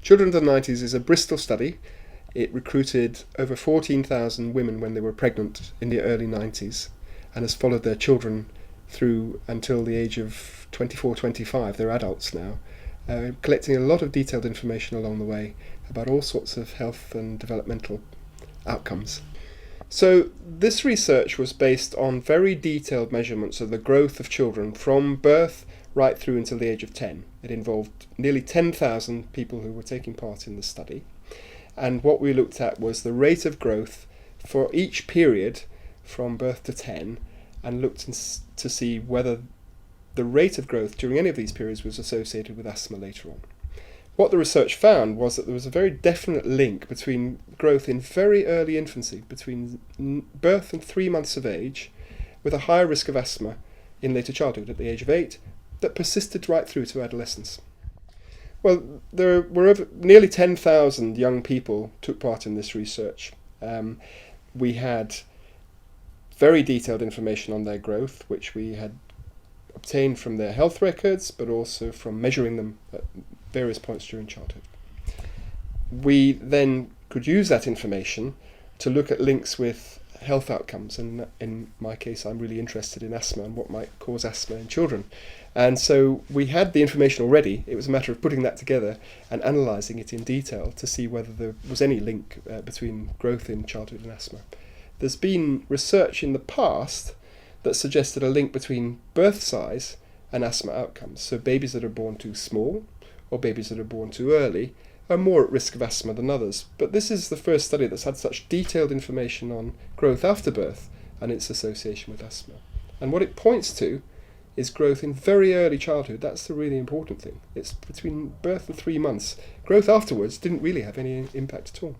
Children of the 90s is a Bristol study. It recruited over 14,000 women when they were pregnant in the early 90s and has followed their children through until the age of 24, 25. They're adults now, collecting a lot of detailed information along the way about all sorts of health and developmental outcomes. So this research was based on very detailed measurements of the growth of children from birth right through until the age of 10. It involved nearly 10,000 people who were taking part in the study. And what we looked at was the rate of growth for each period from birth to 10, and looked to see whether the rate of growth during any of these periods was associated with asthma later on. What the research found was that there was a very definite link between growth in very early infancy, between birth and 3 months of age, with a higher risk of asthma in later childhood at the age of 8, that persisted right through to adolescence. Well, there were nearly 10,000 young people took part in this research. We had very detailed information on their growth, which we had obtained from their health records, but also from measuring them at various points during childhood. We then could use that information to look at links with health outcomes, and in my case I'm really interested in asthma and what might cause asthma in children. And so we had the information already. It was a matter of putting that together and analysing it in detail to see whether there was any link between growth in childhood and asthma. There's been research in the past that suggested a link between birth size and asthma outcomes. So babies that are born too small or babies that are born too early are more at risk of asthma than others. But this is the first study that's had such detailed information on growth after birth and its association with asthma. And what it points to is growth in very early childhood. That's the really important thing. It's between birth and 3 months. Growth afterwards didn't really have any impact at all.